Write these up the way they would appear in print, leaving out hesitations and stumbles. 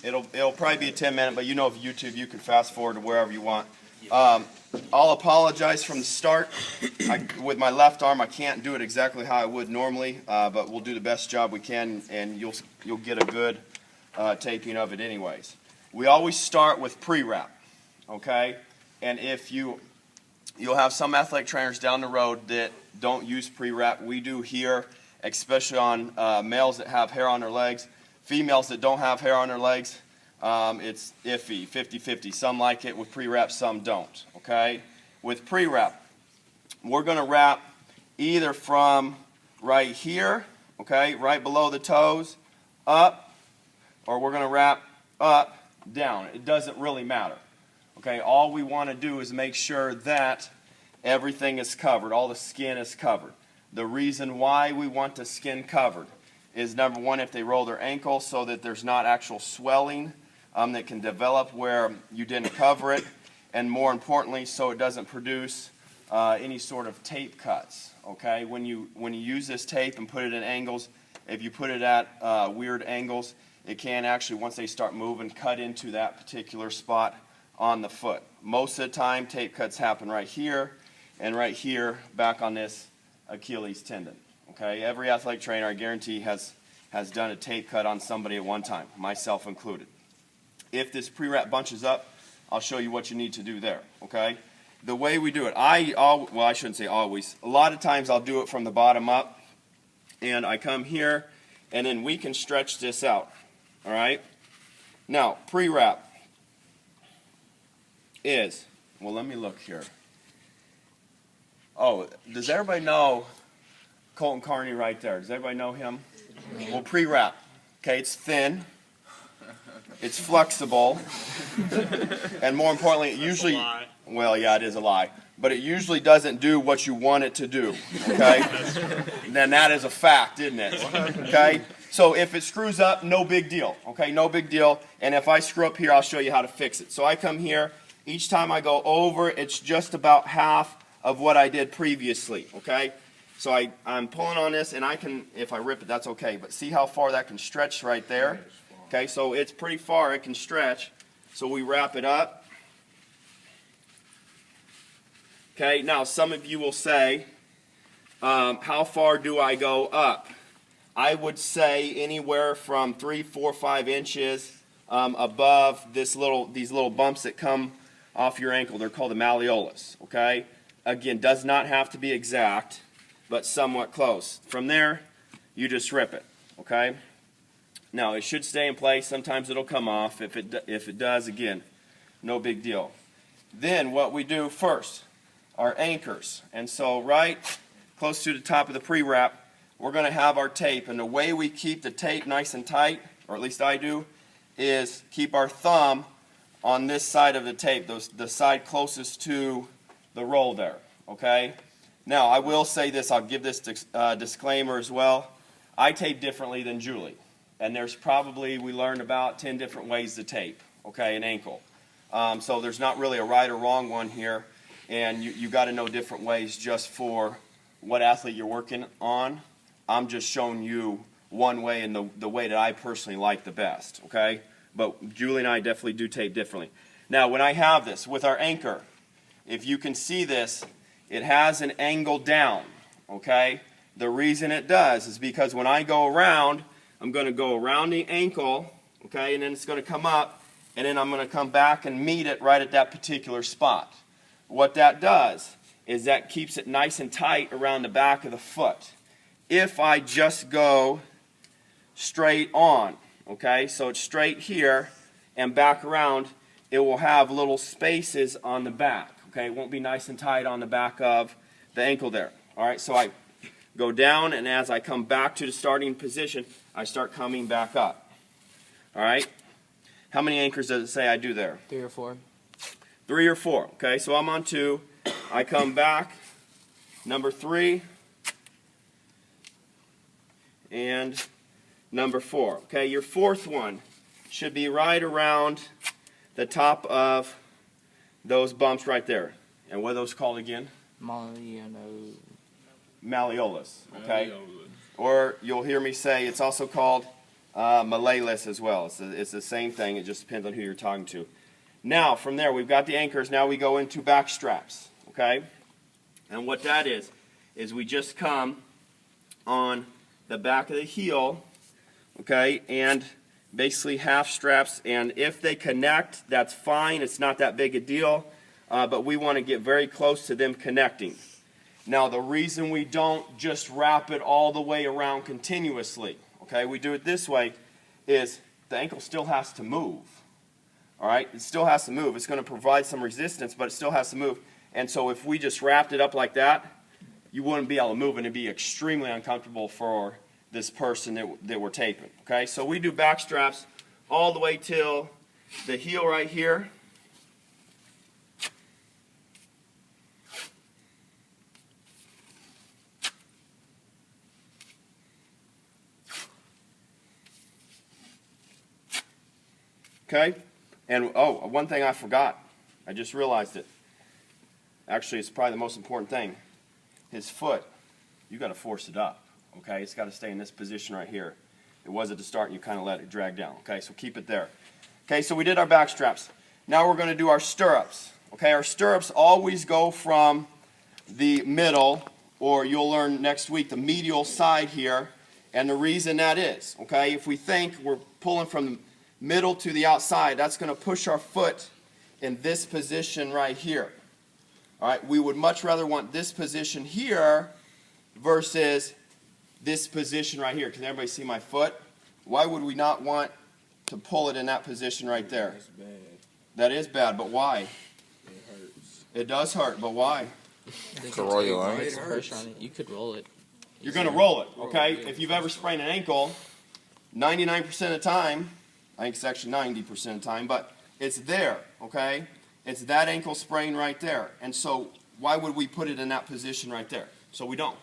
It'll probably be a 10-minute, but you know, with YouTube, you can fast forward to wherever you want. I'll apologize from the start. With my left arm, I can't do it exactly how I would normally, but we'll do the best job we can, and you'll get a good taping of it anyways. We always start with pre-wrap, okay? And if you'll have some athletic trainers down the road that don't use pre-wrap. We do here, especially on males that have hair on their legs. Females that don't have hair on their legs, it's iffy, 50-50. Some like it with pre-wrap, some don't, okay? With pre-wrap, we're going to wrap either from right here, okay, right below the toes, up, or we're going to wrap up, down. It doesn't really matter, okay? All we want to do is make sure that everything is covered, all the skin is covered. The reason why we want the skin covered is, number one, if they roll their ankle, so that there's not actual swelling that can develop where you didn't cover it, and more importantly, so it doesn't produce any sort of tape cuts. Okay, when you use this tape and put it in angles, if you put it at weird angles, it can actually, once they start moving, cut into that particular spot on the foot. Most of the time, tape cuts happen right here and right here, back on this Achilles tendon. Okay, every athletic trainer, I guarantee, has done a tape cut on somebody at one time, myself included. If this pre-wrap bunches up, I'll show you what you need to do there. Okay, the way we do it, well, I shouldn't say always. A lot of times I'll do it from the bottom up, and I come here, and then we can stretch this out. All right. Now, pre-wrap is, well, let me look here. Oh, does everybody know Colton Carney right there? Does everybody know him? Well, pre-wrap. Okay, it's thin, it's flexible, and more importantly, it usually, well, yeah, it is a lie, but it usually doesn't do what you want it to do, okay? Then that is a fact, isn't it? Okay? So if it screws up, no big deal, okay? No big deal, and if I screw up here, I'll show you how to fix it. So I come here, each time I go over, it's just about half of what I did previously, okay? So I'm pulling on this, and I can, if I rip it, that's okay. But see how far that can stretch right there? Okay, so it's pretty far, it can stretch. So we wrap it up. Okay, now some of you will say, how far do I go up? I would say anywhere from 3, 4, 5 inches above these little bumps that come off your ankle. They're called the malleolus, okay? Again, does not have to be exact, but somewhat close. From there, you just rip it, okay? Now, it should stay in place. Sometimes it'll come off. If it does, again, no big deal. Then what we do first are anchors. And so right close to the top of the pre-wrap, we're going to have our tape. And the way we keep the tape nice and tight, or at least I do, is keep our thumb on this side of the tape, the side closest to the roll there, okay? Now, I will say this, I'll give this disclaimer as well. I tape differently than Julie, and there's probably, we learned about 10 different ways to tape, okay, an ankle. So there's not really a right or wrong one here, and you got to know different ways just for what athlete you're working on. I'm just showing you one way and the way that I personally like the best, okay? But Julie and I definitely do tape differently. Now, when I have this with our anchor, if you can see this, it has an angle down, okay? The reason it does is because when I go around, I'm going to go around the ankle, okay, and then it's going to come up, and then I'm going to come back and meet it right at that particular spot. What that does is that keeps it nice and tight around the back of the foot. If I just go straight on, okay, so it's straight here and back around, it will have little spaces on the back. Okay, it won't be nice and tight on the back of the ankle there. All right, so I go down, and as I come back to the starting position, I start coming back up. All right, how many anchors does it say I do there? 3 or 4. 3 or 4. Okay, so I'm on 2. I come back, number 3, and number 4. Okay, your fourth one should be right around the top of those bumps right there. And what are those called again? Malleolus. Okay? Or you'll hear me say it's also called Malayless as well. It's the same thing. It just depends on who you're talking to. Now, from there, we've got the anchors. Now we go into back straps, okay? And what that is we just come on the back of the heel, okay, and basically half straps. And if they connect, that's fine. It's not that big a deal, but we want to get very close to them connecting. Now, the reason we don't just wrap it all the way around continuously, okay, we do it this way, is the ankle still has to move. All right, it still has to move. It's going to provide some resistance, but it still has to move. And so if we just wrapped it up like that, you wouldn't be able to move, and it'd be extremely uncomfortable for this person that we're taping. Okay, so we do back straps all the way till the heel right here. Okay, and oh, one thing I forgot. I just realized it. Actually, it's probably the most important thing. His foot, you got to force it up. Okay, it's got to stay in this position right here. It was at the start, and you kind of let it drag down. Okay, so keep it there. Okay, so we did our back straps. Now we're going to do our stirrups. Okay, our stirrups always go from the middle, or you'll learn next week, the medial side here. And the reason that is, okay, if we think we're pulling from the middle to the outside, that's going to push our foot in this position right here. All right, we would much rather want this position here versus this position right here. Can everybody see my foot? Why would we not want to pull it in that position right there? That's bad. That is bad, but why? It hurts. It does hurt, but why? Roll your line. It hurts. Pressure on it. You could roll it. You're going to roll it, okay? Roll it. If you've ever sprained an ankle, 99% of the time, I think it's actually 90% of the time, but it's there, okay? It's that ankle sprain right there. And so why would we put it in that position right there? So we don't.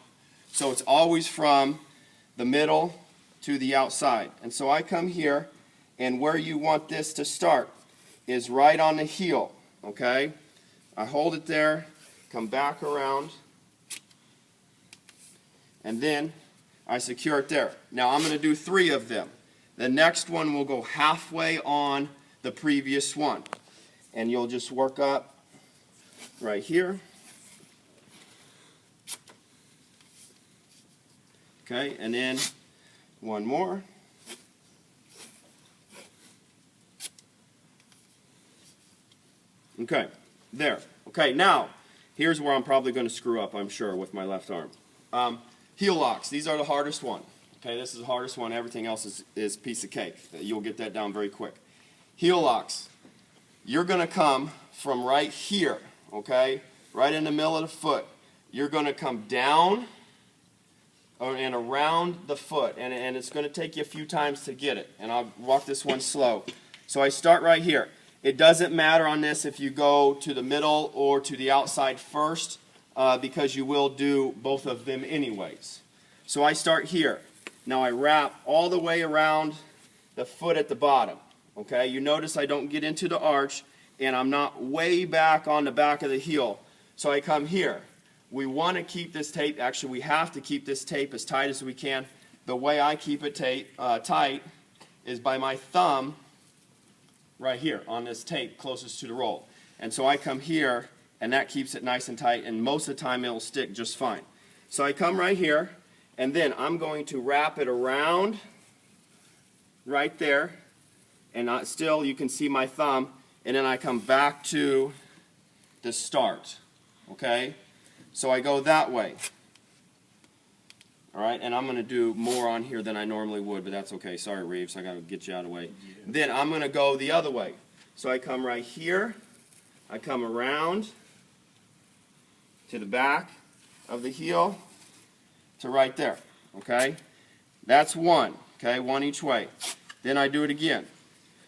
So it's always from the middle to the outside. And so I come here, and where you want this to start is right on the heel, okay? I hold it there, come back around, and then I secure it there. Now I'm going to do 3 of them. The next one will go halfway on the previous one. And you'll just work up right here. Okay, and then one more. Okay, there. Okay, now, here's where I'm probably going to screw up, I'm sure, with my left arm. Heel locks, these are the hardest one. Okay, this is the hardest one. Everything else is piece of cake. You'll get that down very quick. Heel locks. You're going to come from right here, okay, right in the middle of the foot. You're going to come down and around the foot, and it's going to take you a few times to get it. And I'll walk this one slow. So I start right here. It doesn't matter on this if you go to the middle or to the outside first, because you will do both of them anyways. So I start here. Now I wrap all the way around the foot at the bottom. Okay, you notice I don't get into the arch, and I'm not way back on the back of the heel. So I come here. We want to keep this tape, actually we have to keep this tape as tight as we can. The way I keep it tight is by my thumb right here on this tape closest to the roll. And so I come here, and that keeps it nice and tight, and most of the time it'll stick just fine. So I come right here, and then I'm going to wrap it around right there. And still, you can see my thumb, and then I come back to the start, okay? So I go that way, all right? And I'm going to do more on here than I normally would, but that's okay. Sorry, Reeves, I got to get you out of the way. Yeah. Then I'm going to go the other way. So I come right here, I come around to the back of the heel to right there, okay? That's one, okay? One each way. Then I do it again.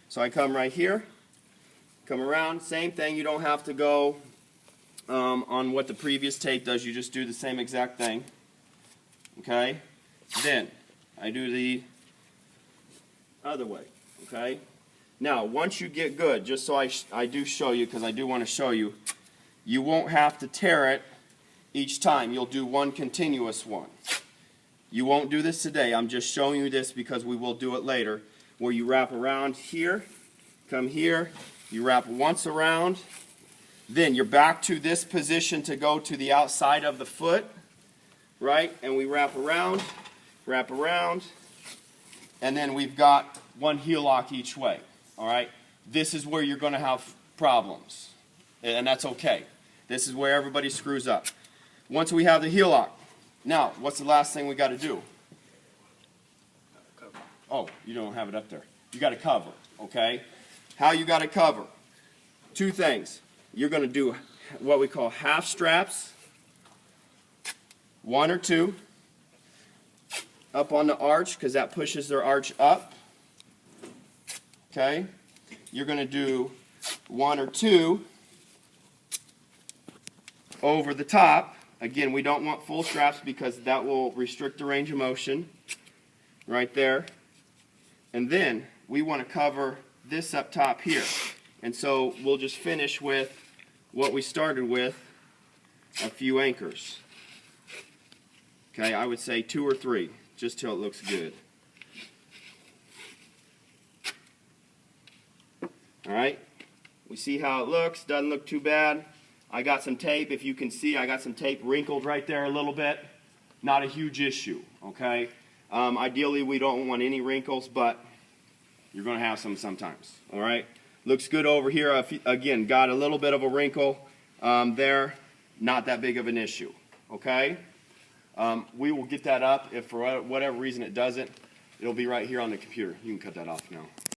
So I come right here, come around, same thing. You don't have to go on what the previous tape does. You just do the same exact thing. Okay? Then I do the other way. Okay? Now, once you get good, just so I do show you, because I do want to show you, you won't have to tear it each time. You'll do one continuous one. You won't do this today. I'm just showing you this because we will do it later. Where you wrap around here, come here, you wrap once around, then you're back to this position to go to the outside of the foot, right? And we wrap around, and then we've got one heel lock each way, all right? This is where you're going to have problems, and that's okay. This is where everybody screws up. Once we have the heel lock, now, what's the last thing we got to do? Oh, you don't have it up there. You got to cover, okay? How you got to cover? Two things. You're going to do what we call half straps, one or two, up on the arch because that pushes their arch up, okay? You're going to do one or two over the top. Again, we don't want full straps because that will restrict the range of motion right there. And then we want to cover this up top here. And so we'll just finish with what we started with, a few anchors. Okay, I would say 2 or 3, just till it looks good. All right, we see how it looks, doesn't look too bad. I got some tape, if you can see, I got some tape wrinkled right there a little bit. Not a huge issue, okay? Ideally, we don't want any wrinkles, but you're going to have some sometimes, all right? Looks good over here. Again, got a little bit of a wrinkle there. Not that big of an issue, okay? We will get that up. If for whatever reason it doesn't, it'll be right here on the computer. You can cut that off now.